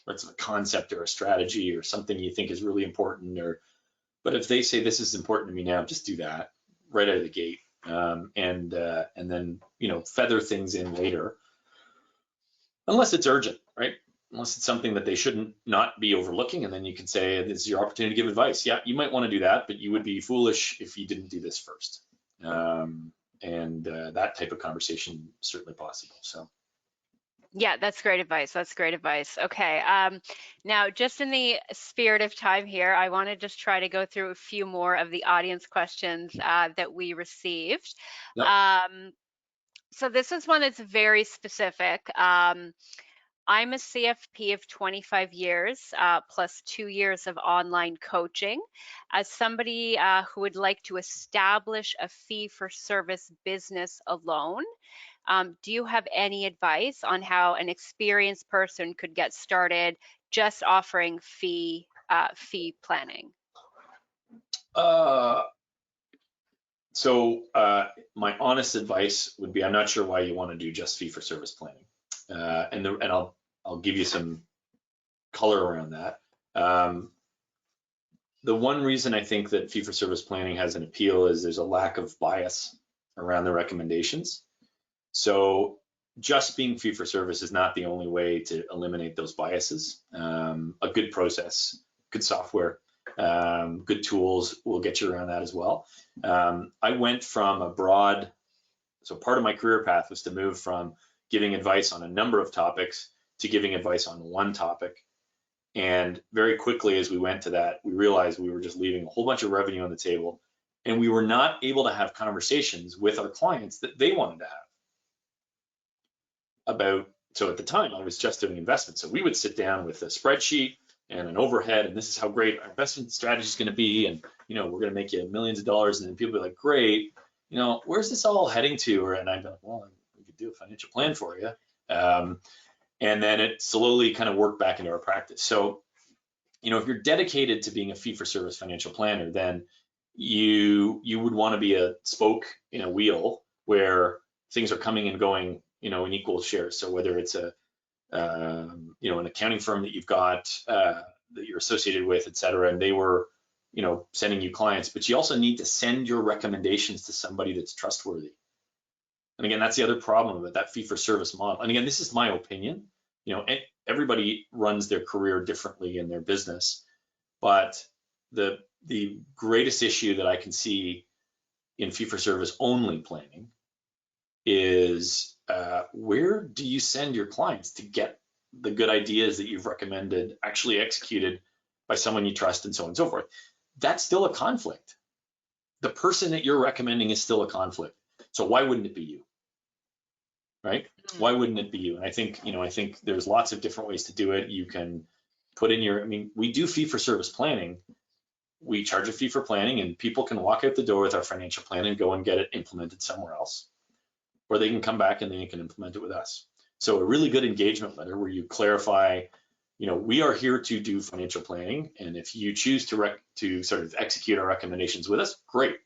Whether it's a concept or a strategy or something you think is really important, but if they say this is important to me now, just do that right out of the gate. And then feather things in later, unless it's urgent, right? Unless it's something that they shouldn't not be overlooking, and then you can say this is your opportunity to give advice. Yeah, you might want to do that, but you would be foolish if you didn't do this first. That type of conversation is certainly possible. So. Yeah, that's great advice. That's great advice. Okay. Now, just in the spirit of time here, I want to just try to go through a few more of the audience questions that we received. Yep. So this is one that's very specific. I'm a CFP of 25 years, plus 2 years of online coaching. As somebody who would like to establish a fee-for-service business alone, do you have any advice on how an experienced person could get started just offering fee planning? So my honest advice would be, I'm not sure why you want to do just fee-for-service planning, and I'll give you some color around that. The one reason I think that fee-for-service planning has an appeal is there's a lack of bias around the recommendations. So just being fee-for-service is not the only way to eliminate those biases. A good process, good software, good tools will get you around that as well. I went from so part of my career path was to move from giving advice on a number of topics to giving advice on one topic. And very quickly, as we went to that, we realized we were just leaving a whole bunch of revenue on the table, and we were not able to have conversations with our clients that they wanted to have about. So at the time, I was just doing investments. So we would sit down with a spreadsheet and an overhead, and this is how great our investment strategy is going to be, and we're going to make you millions of dollars. And then people be like, great, where's this all heading to? And I'd be like, well, we could do a financial plan for you. And then it slowly kind of worked back into our practice. So, if you're dedicated to being a fee-for-service financial planner, then you would want to be a spoke in a wheel where things are coming and going, in equal shares. So whether it's an accounting firm that you've got that you're associated with, et cetera, and they were, sending you clients, but you also need to send your recommendations to somebody that's trustworthy. And again, that's the other problem with that fee-for-service model. And again, this is my opinion. Everybody runs their career differently in their business, but the greatest issue that I can see in fee-for-service only planning is where do you send your clients to get the good ideas that you've recommended actually executed by someone you trust, and so on and so forth. That's still a conflict. The person that you're recommending is still a conflict. So why wouldn't it be you? Right? Why wouldn't it be you? And I think there's lots of different ways to do it. You can put in we do fee-for-service planning. We charge a fee for planning, and people can walk out the door with our financial plan and go and get it implemented somewhere else. Or they can come back and they can implement it with us. So a really good engagement letter where you clarify, we are here to do financial planning, and if you choose to sort of execute our recommendations with us, great.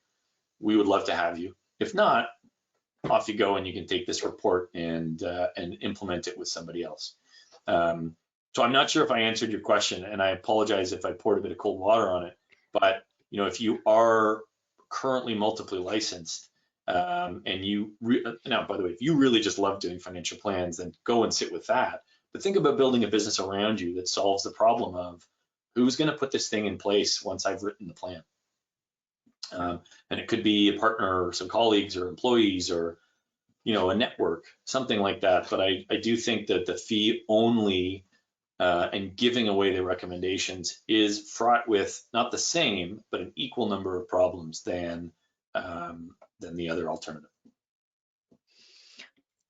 We would love to have you. If not, off you go, and you can take this report and implement it with somebody else. So I'm not sure if I answered your question, and I apologize if I poured a bit of cold water on it. But if you are currently multiply licensed, and now, by the way, if you really just love doing financial plans, then go and sit with that. But think about building a business around you that solves the problem of who's going to put this thing in place once I've written the plan. And it could be a partner or some colleagues or employees or a network, something like that. But I do think that the fee only and giving away the recommendations is fraught with not the same, but an equal number of problems than the other alternative.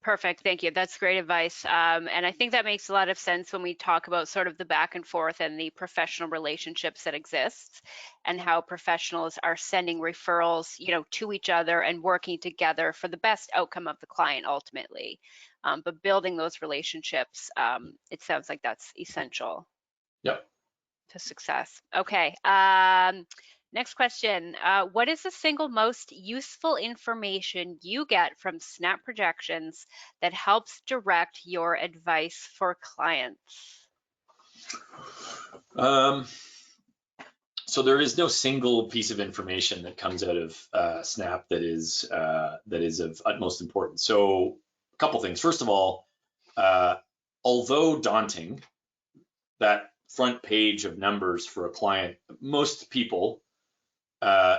Perfect. Thank you. That's great advice. And I think that makes a lot of sense when we talk about sort of the back and forth and the professional relationships that exist and how professionals are sending referrals, to each other and working together for the best outcome of the client ultimately. But building those relationships, it sounds like that's essential. Yep. To success. Okay. Next question. What is the single most useful information you get from SNAP projections that helps direct your advice for clients? So there is no single piece of information that comes out of SNAP that is of utmost importance. So a couple things. First of all, although daunting, that front page of numbers for a client, most people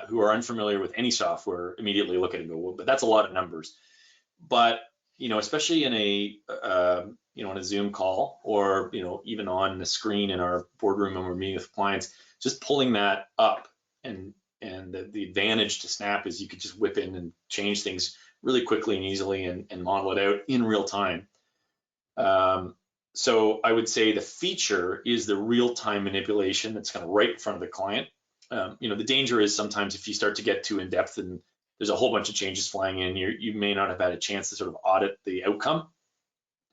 who are unfamiliar with any software immediately look at it and go, well, but that's a lot of numbers. But especially in a Zoom call or even on the screen in our boardroom when we're meeting with clients, just pulling that up and the advantage to Snap is you could just whip in and change things really quickly and easily and model it out in real time. So I would say the feature is the real-time manipulation that's kind of right in front of the client. The danger is sometimes if you start to get too in depth and there's a whole bunch of changes flying in, you may not have had a chance to sort of audit the outcome.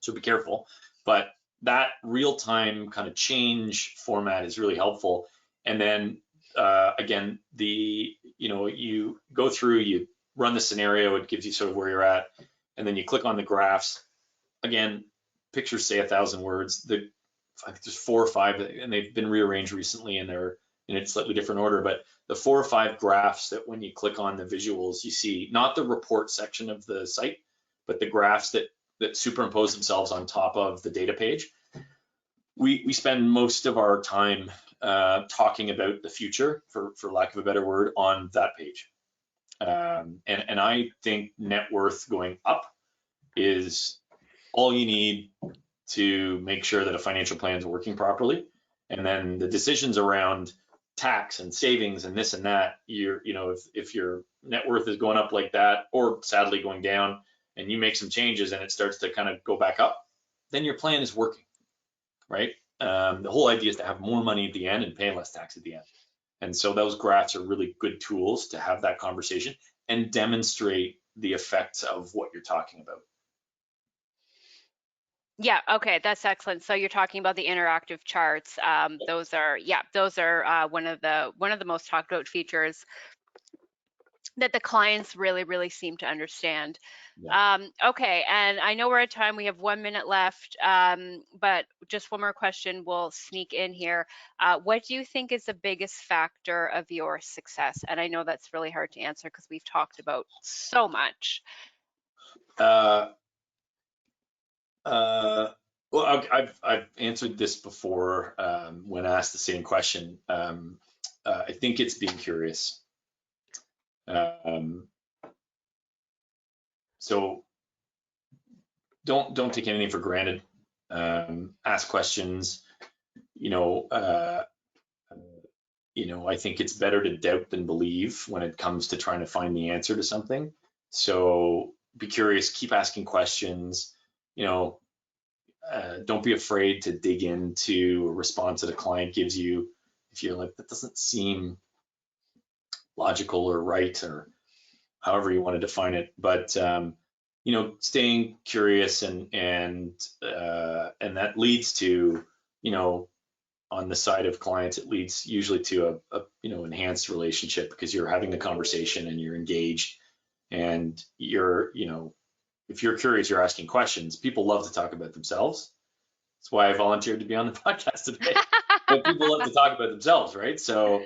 So be careful. But that real-time kind of change format is really helpful. And then again, you go through, you run the scenario, it gives you sort of where you're at, and then you click on the graphs. Again, pictures say 1,000 words. I think there's 4 or 5, and they've been rearranged recently, and they're in a slightly different order. But the 4 or 5 graphs that when you click on the visuals, you see not the report section of the site, but the graphs that superimpose themselves on top of the data page. We spend most of our time talking about the future, for lack of a better word, on that page. And I think net worth going up is all you need to make sure that a financial plan is working properly. And then the decisions around tax and savings and this and that, if your net worth is going up like that, or sadly going down, and you make some changes and it starts to kind of go back up, then your plan is working, right? The whole idea is to have more money at the end and pay less tax at the end. And so those graphs are really good tools to have that conversation and demonstrate the effects of what you're talking about. Yeah, okay, that's excellent. So you're talking about the interactive charts. Those are one of the most talked about features that the clients really, really seem to understand. Yeah. Okay, and I know we're at time. We have 1 minute left, but just one more question will sneak in here. What do you think is the biggest factor of your success? And I know that's really hard to answer because we've talked about so much. Well, I've answered this before when asked the same question. I think it's being curious. So don't take anything for granted. Ask questions. I think it's better to doubt than believe when it comes to trying to find the answer to something. So be curious. Keep asking questions. Don't be afraid to dig into a response that a client gives you if you're like, that doesn't seem logical or right, or however you want to define it. But staying curious and that leads to, on the side of clients, it leads usually to a enhanced relationship because you're having the conversation and you're engaged, and if you're curious, you're asking questions. People love to talk about themselves. That's why I volunteered to be on the podcast today. But people love to talk about themselves, right? So,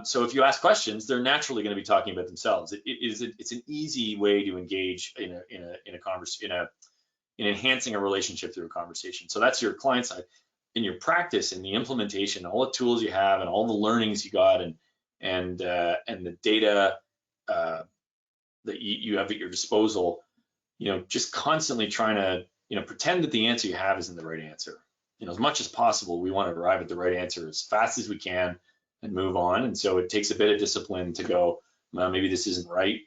so if you ask questions, they're naturally going to be talking about themselves. It's an easy way to engage in enhancing a relationship through a conversation. So that's your client side. In your practice and the implementation, all the tools you have and all the learnings you got and the data that you have at your disposal, just constantly trying to, pretend that the answer you have isn't the right answer. As much as possible, we want to arrive at the right answer as fast as we can and move on. And so it takes a bit of discipline to go, well, maybe this isn't right.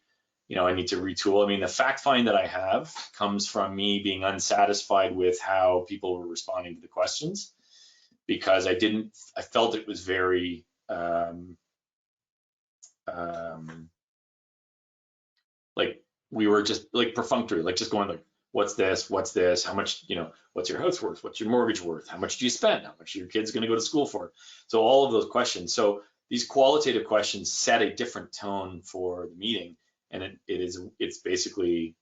I need to retool. I mean, the fact find that I have comes from me being unsatisfied with how people were responding to the questions, because I felt it was very, like we were just like perfunctory, like just going like, what's this, how much, what's your house worth, what's your mortgage worth, how much do you spend, how much are your kids going to go to school for? So all of those questions. So these qualitative questions set a different tone for the meeting. And it's basically,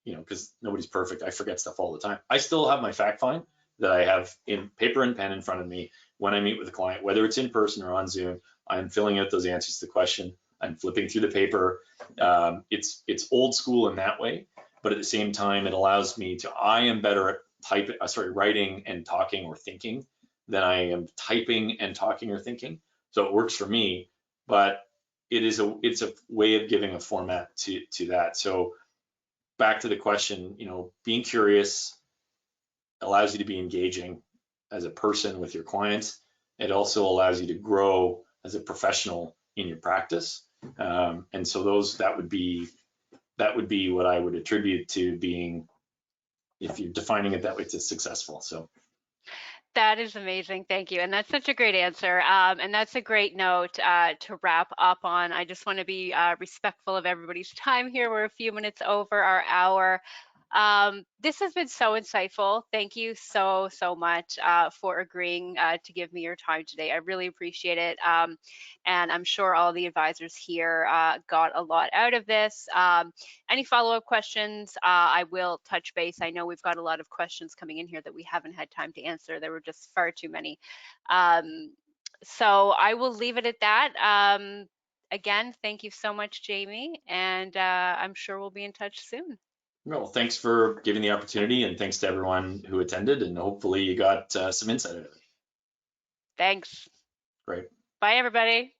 because nobody's perfect. I forget stuff all the time. I still have my fact find that I have in paper and pen in front of me when I meet with a client, whether it's in person or on Zoom. I'm filling out those answers to the question. I'm flipping through the paper. It's old school in that way, but at the same time, it allows me to. I am better at writing and talking or thinking than I am typing and talking or thinking. So it works for me, but it's a way of giving a format to that. So back to the question, being curious allows you to be engaging as a person with your clients. It also allows you to grow as a professional in your practice. And so that would be what I would attribute to being, if you're defining it that way, to successful. So That is amazing. Thank you. And that's such a great answer. And that's a great note to wrap up on. I just want to be respectful of everybody's time here. We're a few minutes over our hour. This has been so insightful. Thank you so much for agreeing to give me your time today. I really appreciate it. And I'm sure all the advisors here got a lot out of this. Any follow-up questions, I will touch base. I know we've got a lot of questions coming in here that we haven't had time to answer. There were just far too many. So I will leave it at that. Again, thank you so much, Jamie, and I'm sure we'll be in touch soon. well, thanks for giving the opportunity, and thanks to everyone who attended, and hopefully you got some insight out of it. Thanks. Great. Bye, everybody.